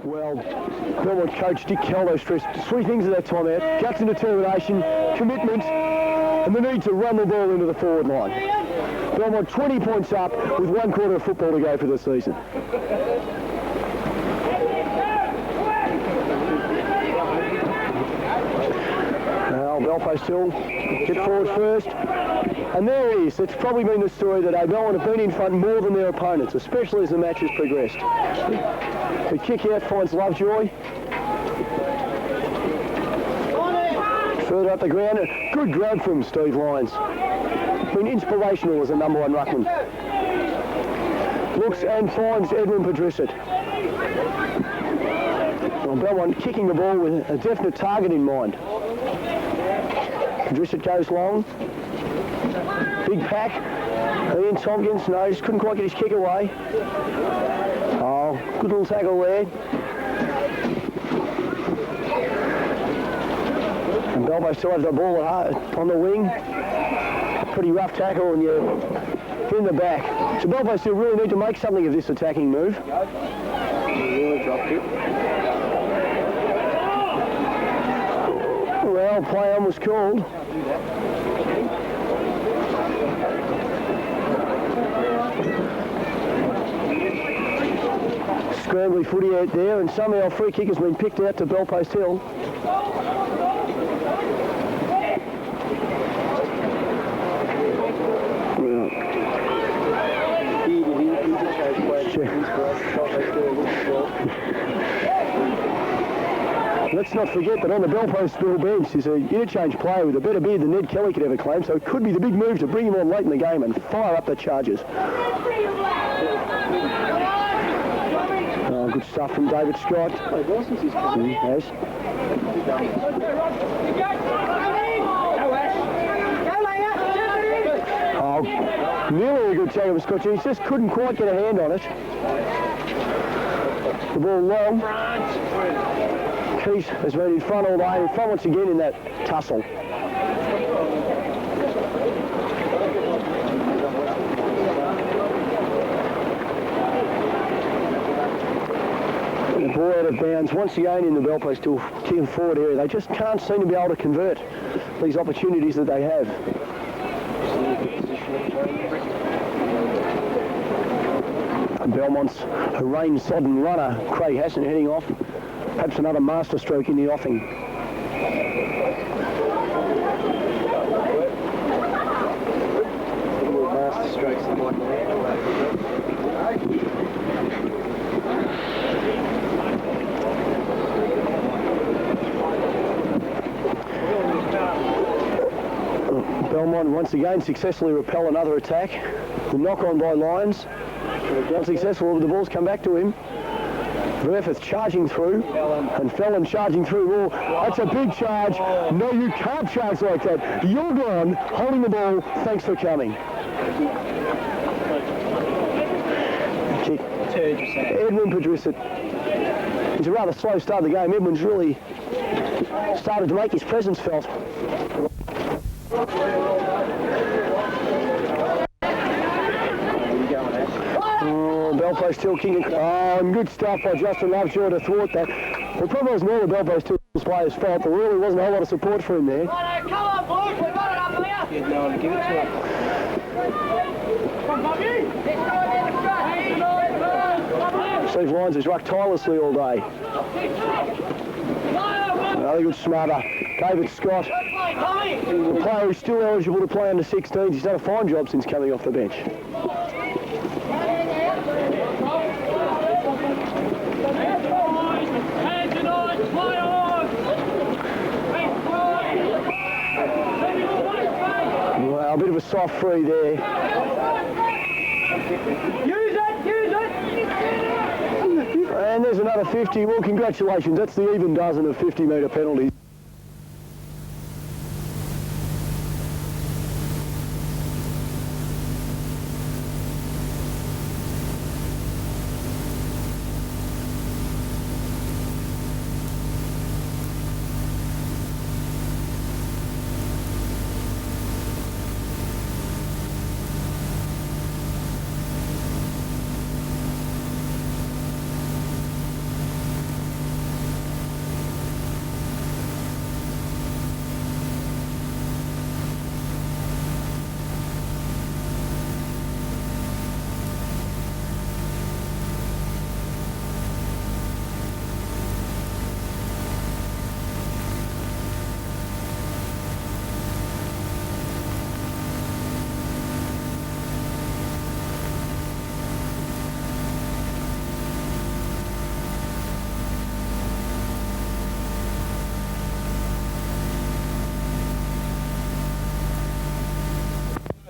Well, Belmont coach Dick Caldo stressed three things at that timeout: guts and determination, commitment, and the need to run the ball into the forward line. Belmont 20 points up with 1 quarter of football to go for the season. Now Belpost Hill get forward first. And there it is. It's probably been the story today. Belmont have been in front more than their opponents, especially as the match has progressed. The kick out finds Lovejoy. Further up the ground, a good grab from Steve Lyons. Been inspirational as a number 1 ruckman. Looks and finds Edwin Padrissett. Well, Belmont kicking the ball with a definite target in mind. Padrissett goes long. Big pack. Ian Tompkins, no, just couldn't quite get his kick away. Oh, good little tackle there. And Belbo still has the ball on the wing. Pretty rough tackle, and you're in the back. So Belbo still really need to make something of this attacking move. Really dropped it. Well, play on was called. Scrambly footy out there, and somehow a free kick has been picked out to Belpost Hill. Let's not forget that on the Belpost Hill bench is an interchange player with a better beard than Ned Kelly could ever claim, so it could be the big move to bring him on late in the game and fire up the Chargers. Oh, good stuff from David Scott. Yes. Oh, nearly a good tackle from Scott. He just couldn't quite get a hand on it. The ball long. Keith has been in front all day, in front once again in that tussle. The ball out of bounds once again in the Belpost Hill team forward area. They just can't seem to be able to convert these opportunities that they have. And Belmont's a rain-sodden runner, Craig Hassan, heading off. Perhaps another masterstroke in the offing. Belmont once again successfully repel another attack. The knock on by Lyons. Unsuccessful, but the ball's come back to him. Griffith charging through, and Fallon charging through. Oh, that's a big charge. No, you can't charge like that. You're gone, holding the ball. Thanks for coming. Kick. Edwin Padrissett. It's a rather slow start of the game. Edwin's really started to make his presence felt. Belpost Hill kicking. Oh, and good stuff by Justin Lovejoy to thwart that. The problem was more the Belpost Hill players' fault. There really wasn't a whole lot of support for him there. Come on, boys, we got it up here. Yeah, no, give it to him. Steve Lyons has rucked tirelessly all day. Another good smarter. David Scott, the player who's still eligible to play under 16s. He's done a fine job since coming off the bench. Well, a bit of a soft free there. Use it! And there's another 50. Well, congratulations. That's the even dozen of 50-metre penalties.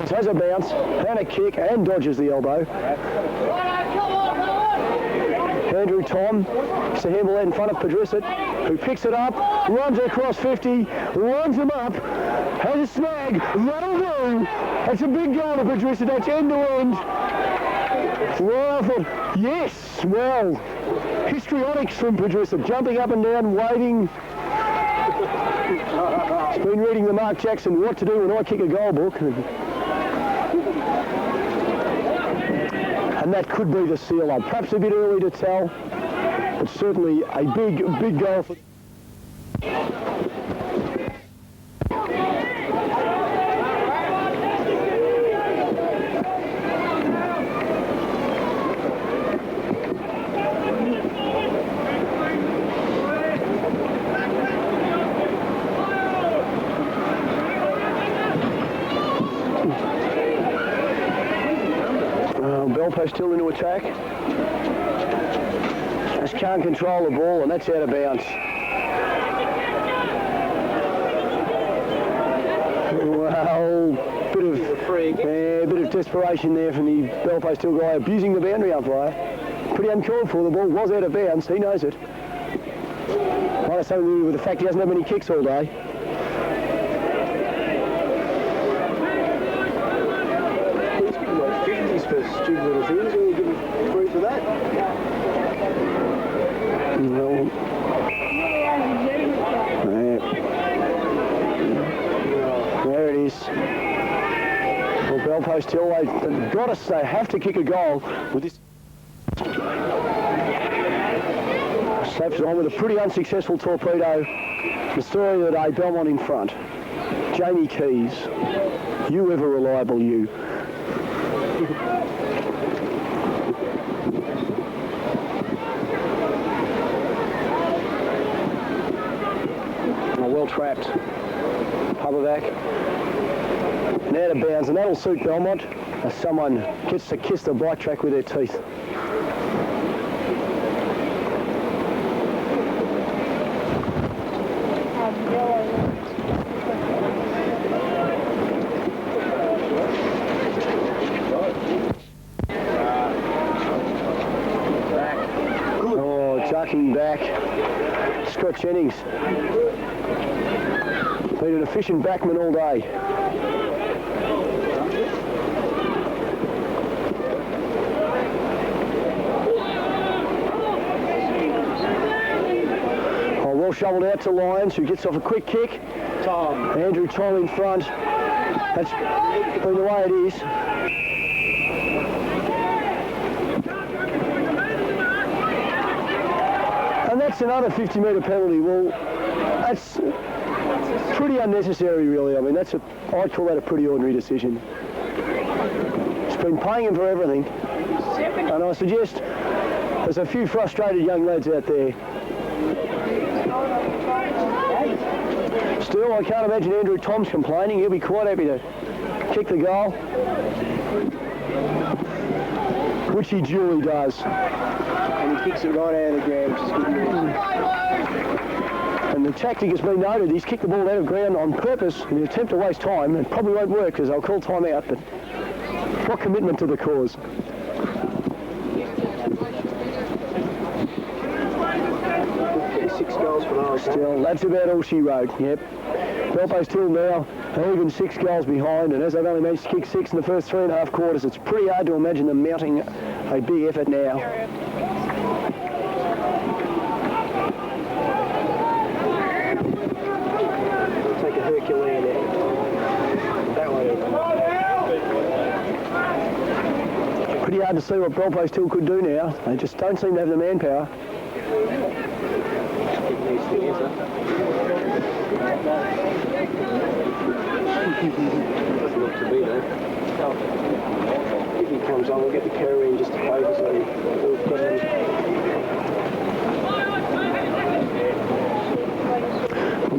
has a bounce and a kick and dodges the elbow. Andrew Tom to handle that in front of Padrissett, who picks it up, runs across 50, runs him up, has a snag, that'll do. That's a big goal to Padrissett, that's end to end. Well, I thought, yes, well, histrionics from Padrissett, jumping up and down, waving. He's been reading the Mark Jackson What to Do When I Kick a Goal book. And that could be the sealer. Perhaps a bit early to tell, but certainly a big goal for... Belpo still into attack. Just can't control the ball, and that's out of bounds. Well, bit of desperation there from the Belpo still guy, abusing the boundary umpire. Pretty uncalled for. The ball was out of bounds. He knows it. Might have something to do with the fact he hasn't had many kicks all day. For stupid little things, and you give him free for that. No. There it is. Well, Belpo still, they've got to say, have to kick a goal with this. Slaps it on with a pretty unsuccessful torpedo. The story of the day, Belmont in front. Jamie Keys, you ever reliable, you. Well trapped. Hubberback. And out of bounds, and that'll suit Belmont as someone gets to kiss the bike track with their teeth. Ducking back, Scott Jennings. Been an efficient backman all day. Oh, well shoveled out to Lyons, who gets off a quick kick. Andrew Tom in front. That's been the way it is. And that's another 50-metre penalty. Well, that's pretty unnecessary, really. I mean, I'd call that a pretty ordinary decision. It's been paying him for everything. And I suggest there's a few frustrated young lads out there. Still, I can't imagine Andrew Tom's complaining. He'll be quite happy to kick the goal, which he duly does. And he kicks it right out of the ground, which is good news. And the tactic has been noted. He's kicked the ball out of ground on purpose in an attempt to waste time. It probably won't work because they'll call time out, but what commitment to the cause. Still, that's about all she wrote, yep. Belpo's still now even 6 goals behind, and as they've only managed to kick 6 in the first 3.5 quarters, it's pretty hard to imagine them mounting a big effort now. Take a Herculean there. That one. Pretty hard to see what Belpo still could do now. They just don't seem to have the manpower. Doesn't look to be though. If he comes on, we'll get the carry in just to play this way.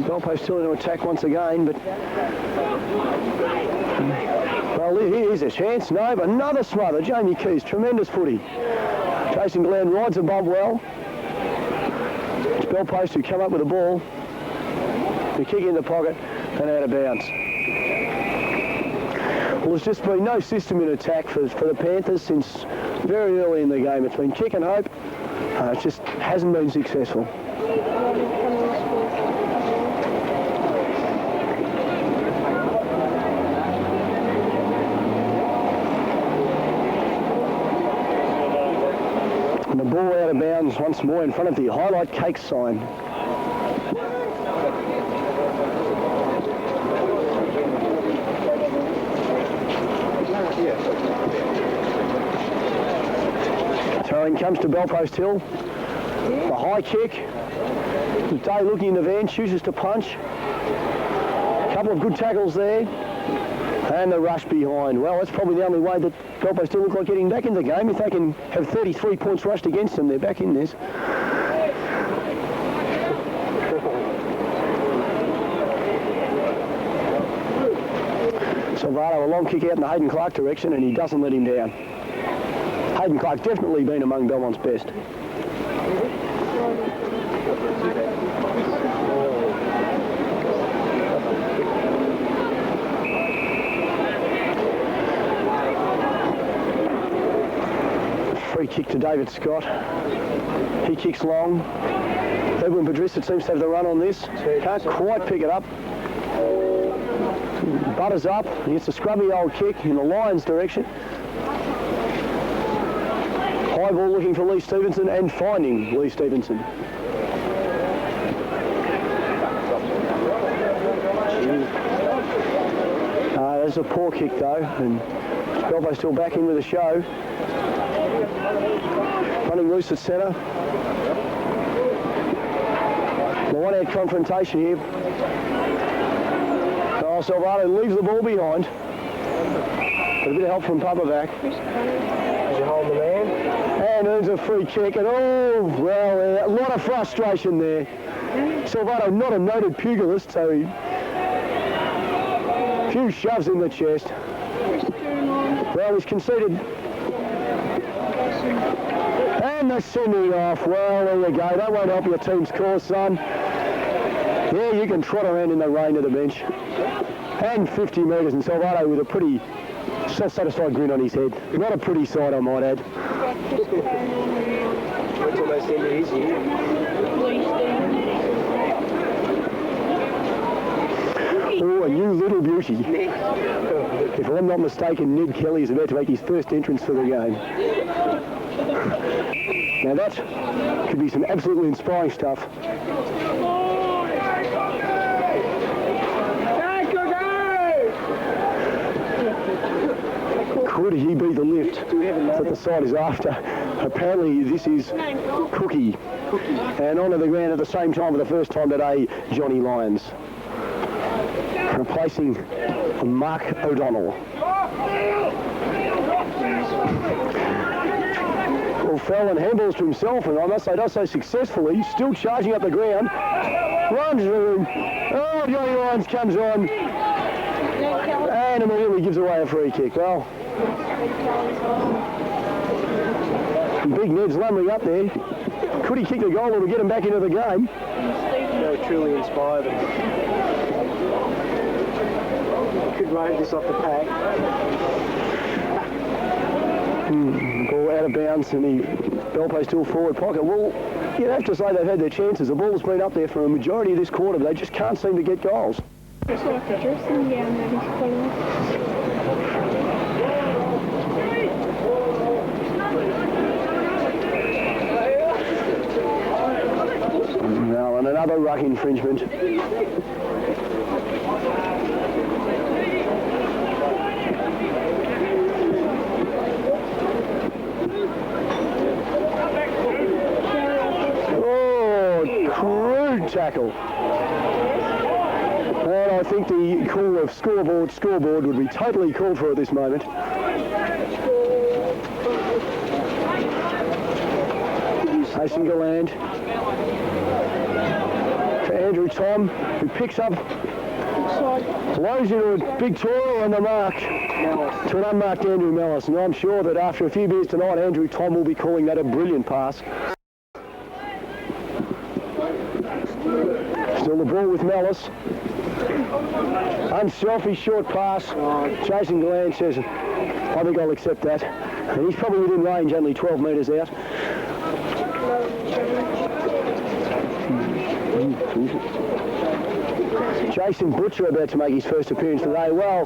Belpo's still in attack once again, but well, here's a chance. No, but another smother. Jamie Keys, tremendous footy. Jason Glenn rides above well. It's Belpo's who come up with the ball. The kick in the pocket and out of bounds. Well, there's just been no system in attack for the Panthers since very early in the game. It's been kick and hope. It just hasn't been successful. And the ball out of bounds once more in front of the highlight cake sign. Throwing comes to Bellpost Hill. The high kick. Day looking in the van, chooses to punch. A couple of good tackles there. And the rush behind. Well, that's probably the only way that Bellpost Hill look like getting back in the game. If they can have 33 points rushed against them, they're back in this. Salvato, a long kick out in the Hayden Clark direction, and he doesn't let him down. Hayden Clark definitely been among Belmont's best. Free kick to David Scott. He kicks long. Edwin Padrissa seems to have the run on this. Can't quite pick it up. Butters up. He gets a scrubby old kick in the Lions' direction. High ball looking for Lee Stevenson and finding Lee Stevenson. There's a poor kick though, and Belpo still back in with a show. Running loose at centre. The one-out confrontation here. Oh, Salvato leaves the ball behind. Got a bit of help from Papavac. Does he hold the man? And earns a free kick, and oh, well, a lot of frustration there. Salvato, not a noted pugilist, so a few shoves in the chest. Well, he's conceded. And the sending off. Well, there you go. That won't help your team's cause, son. Yeah, you can trot around in the rain to the bench. And 50 metres, and Salvato with a pretty self-satisfied grin on his head. Not a pretty sight, I might add. That's almost the end of his year. Oh, a new little beauty. If I'm not mistaken, Ned Kelly is about to make his first entrance for the game. Now that could be some absolutely inspiring stuff. Could he be the lift that the side is after? Apparently this is Cookie. And onto the ground at the same time for the first time today, Johnny Lyons. Replacing Mark O'Donnell. Well, fell and handballs to himself, and I must say does so successfully, still charging up the ground. Runs through. Oh, Johnny Lyons comes on. And immediately gives away a free kick. Well, Big Ned's lumbering up there. Could he kick the goal or to get him back into the game? They were truly inspired. Could ride this off the pack. Ball out of bounds, and the Belpo still forward pocket. Well, you'd have to say they've had their chances. The ball's been up there for a majority of this quarter, but they just can't seem to get goals. Now, and another ruck infringement. Oh, crude tackle. And I think the call of scoreboard would be totally called for at this moment. A single hand for Andrew Tom, who picks up, blows into a big toil on the mark to an unmarked Andrew Mellis. And I'm sure that after a few beers tonight, Andrew Tom will be calling that a brilliant pass. Still the ball with Mellis. Unselfish short pass. Jason Galland says, I think I'll accept that. And he's probably within range, only 12 metres out. Jason Butcher about to make his first appearance today. Well,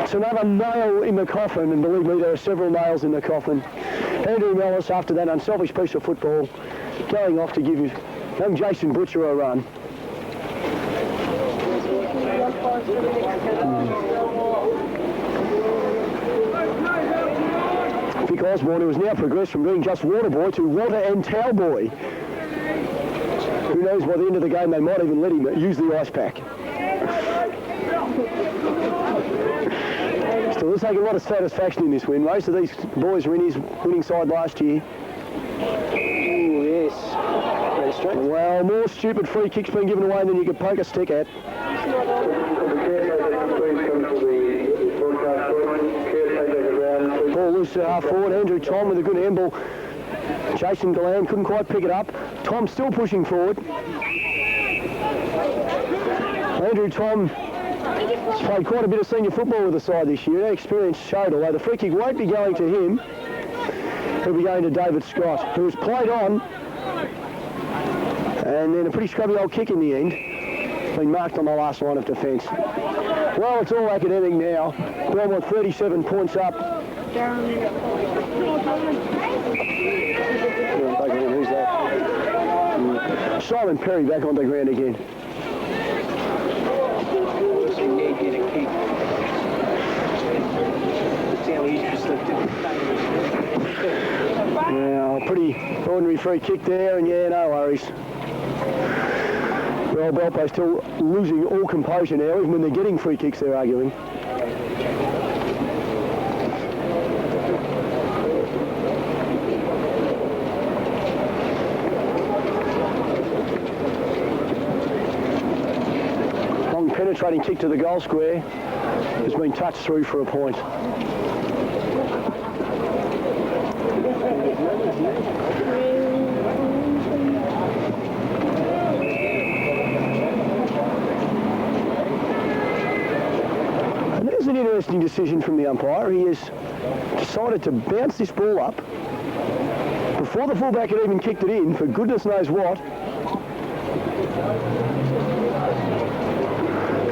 it's another nail in the coffin, and believe me, there are several nails in the coffin. Andrew Mellis, after that unselfish piece of football, going off to give young Jason Butcher a run. Vic Osborne, who has now progressed from being just water boy to water and towel boy. Who knows, by the end of the game they might even let him use the ice pack. Still, there's taking a lot of satisfaction in this win. Most of these boys were in his winning side last year. Ooh, yes. Well, more stupid free kicks being given away than you could poke a stick at. Ball loose to half forward. Andrew Tom with a good handball. Jason Galland couldn't quite pick it up. Tom still pushing forward. Andrew Tom has played quite a bit of senior football with the side this year. Their experience showed, although the free kick won't be going to him. He'll be going to David Scott, who was played on. And then a pretty scrubby old kick in the end. Been marked on the last line of defence. Well, it's all academic now. Belmont 37 points up. Who's that? Simon Perry back on the ground again. Yeah, a pretty ordinary free kick there, and yeah, no worries. Well, Belpo still losing all composure now, even when they're getting free kicks, they're arguing. Long penetrating kick to the goal square has been touched through for a point. An interesting decision from the umpire. He has decided to bounce this ball up before the fullback had even kicked it in, for goodness knows what.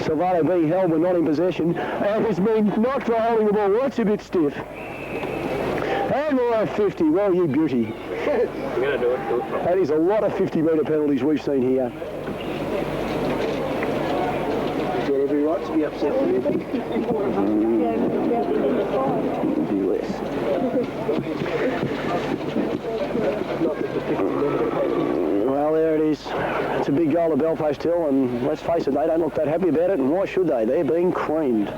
Salvato being held but not in possession, and has been knocked for holding the ball. That's a bit stiff. And we'll have 50. Well, you beauty. That is a lot of 50-metre penalties we've seen here. Every right to be upset with you. Well, there it is. It's a big goal to Belfast Hill, and let's face it, they don't look that happy about it, and why should they? They're being creamed.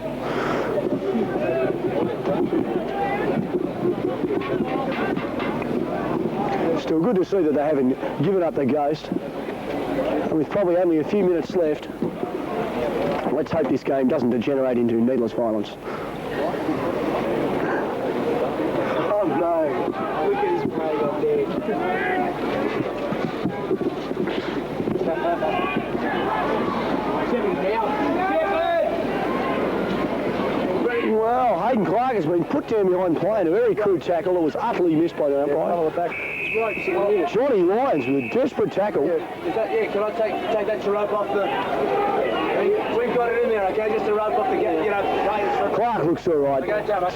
Still good to see that they haven't given up the ghost. And with probably only a few minutes left, let's hope this game doesn't degenerate into needless violence. Oh no, look at his play up there. Well, Hayden Clark has been put down behind playing a very crude tackle that was utterly missed by the umpire. Johnny Lyons with a desperate tackle. Can I take that to rope off the... We've got it in there, okay? Just to rope off the gate, Clark looks all right.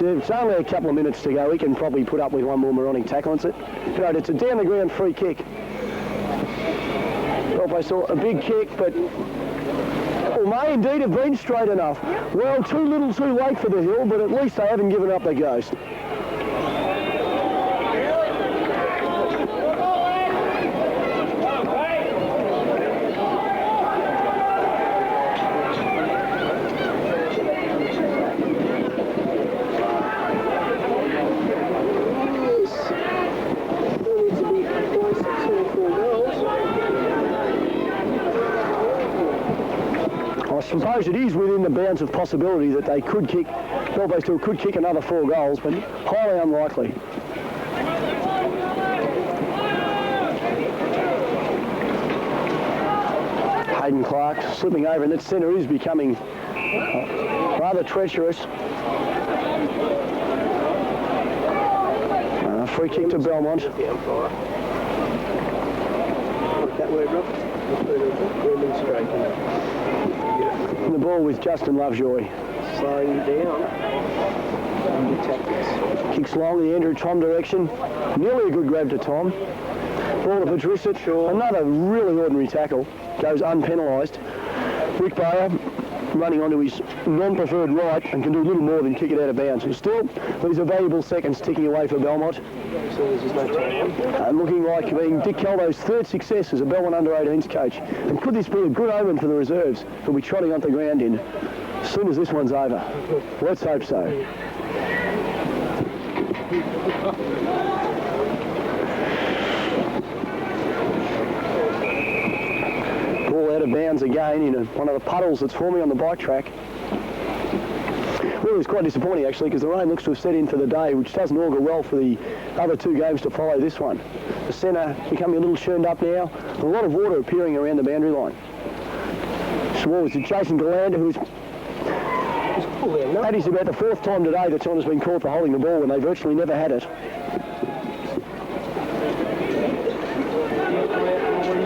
It's only a couple of minutes to go. He can probably put up with one more moronic tackle. It's a down the ground free kick. Well, I saw a big kick, but it may indeed have been straight enough. Well, too little too late for the Hill, but at least they haven't given up the ghost. I suppose it is within the bounds of possibility that they could kick, Belfast still could kick another 4 goals, but highly unlikely. Hayden Clark slipping over, and that centre is becoming rather treacherous. Free kick to Belmont. And the ball with Justin Lovejoy. Slowing down. Kicks long in the Andrew Tom direction. Nearly a good grab to Tom. Ball to Patricic. Another really ordinary tackle. Goes unpenalised. Rick Bayer running onto his non-preferred right and can do little more than kick it out of bounds. And still, these are valuable seconds ticking away for Belmont. And looking like being Dick Caldo's third success as a Belmont under-18s coach. And could this be a good omen for the reserves who'll be trotting on the ground in as soon as this one's over? Let's hope so. Ball out of bounds again in one of the puddles that's forming on the bike track. Well, it was quite disappointing actually, because the rain looks to have set in for the day, which doesn't augur well for the other two games to follow this one. The centre becoming a little churned up now, and a lot of water appearing around the boundary line. Swore was adjacent to Lander, who's that is about the fourth time today that someone has been caught for holding the ball when they virtually never had it.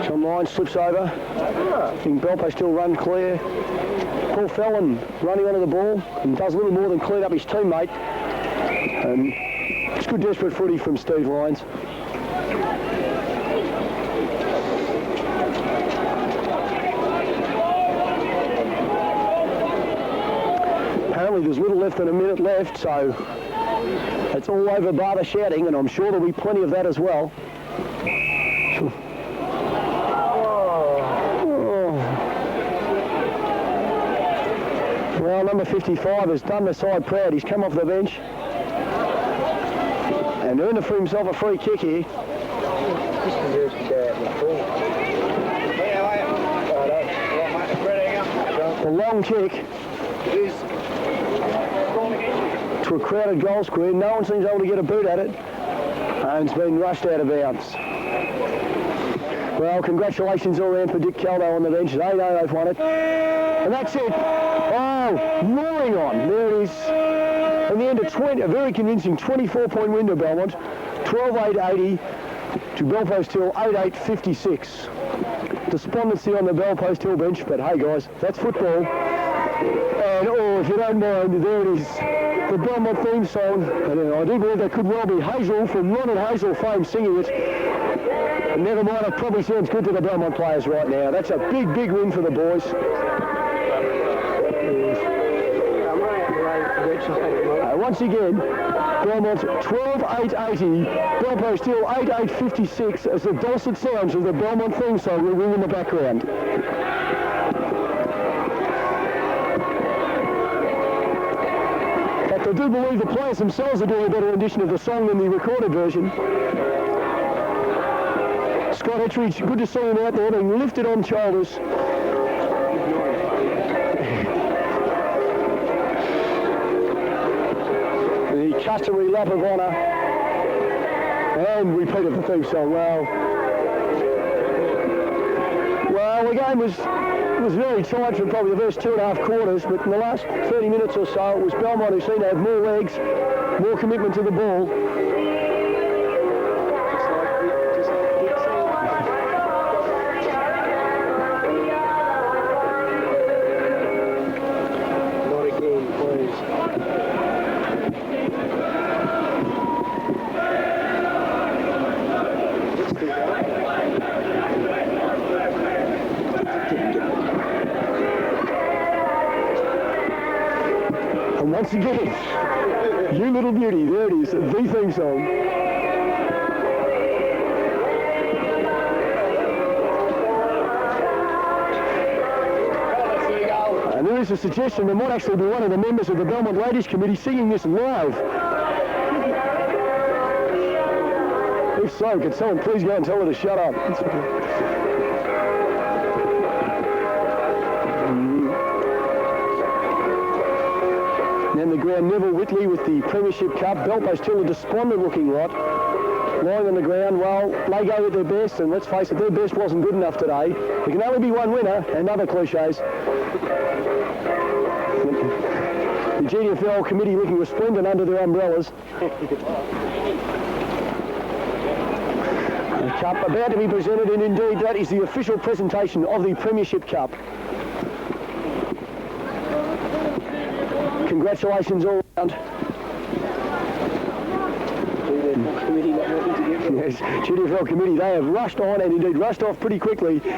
John Lyons slips over. I think Belpo still run clear. Paul Fallon running onto the ball and does a little more than clean up his teammate. It's good desperate footy from Steve Lyons. Apparently there's little less than a minute left, so it's all over bar the shouting, and I'm sure there'll be plenty of that as well. Well, number 55 has done the side proud. He's come off the bench and earned for himself a free kick here. The long kick to a crowded goal square. No one seems able to get a boot at it, and it's been rushed out of bounds. Well, congratulations all round for Dick Caldo on the bench. They know they've won it. And that's it. Oh, roaring on. There it is. In the end, a very convincing 24-point win to Belmont. 12-8-80 to Belpost Hill, 8-8-56. Despondency on the Belpost Hill bench, but hey guys, that's football. And if you don't mind, there it is. The Belmont theme song. And I do believe that could well be Hazel from Ron and Hazel fame singing it. And never mind, it probably sounds good to the Belmont players right now. That's a big, big win for the boys. Once again, Belmont 12-8-80, Belpost Hill 8-8-56 as the dulcet sounds of the Belmont theme song will ring in the background. But I do believe the players themselves are doing a better rendition of the song than the recorded version. Scott Ettridge, good to see him out there being lifted on shoulders. The customary lap of honour and repeat of the theme song. Well, the game was very tight for probably the first 2.5 quarters, but in the last 30 minutes or so, it was Belmont who seemed to have more legs, more commitment to the ball. Once again, You Little Beauty, there it is, the theme song. And there is a suggestion there might actually be one of the members of the Belmont Ladies Committee singing this live. If so, could someone please go and tell her to shut up? And the ground, Neville Whitley with the Premiership Cup. Belpost still a despondent looking lot. lying on the ground. Well, they go with their best, and let's face it, their best wasn't good enough today. There can only be one winner, and other cliches. The GDFL committee looking resplendent under their umbrellas. The cup about to be presented, and indeed that is the official presentation of the Premiership Cup. Congratulations all round. Yes, GDFL committee, they have rushed on and indeed rushed off pretty quickly. There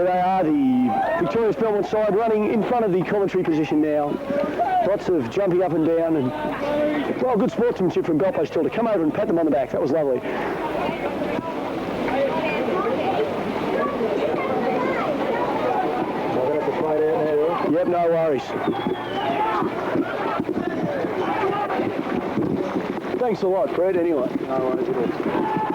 they are, the victorious Belmont side running in front of the commentary position now. Lots of jumping up and down, and well, good sportsmanship from Belpo still to come over and pat them on the back. That was lovely. Yep, no worries. Thanks a lot, Fred, anyway. No worries at all.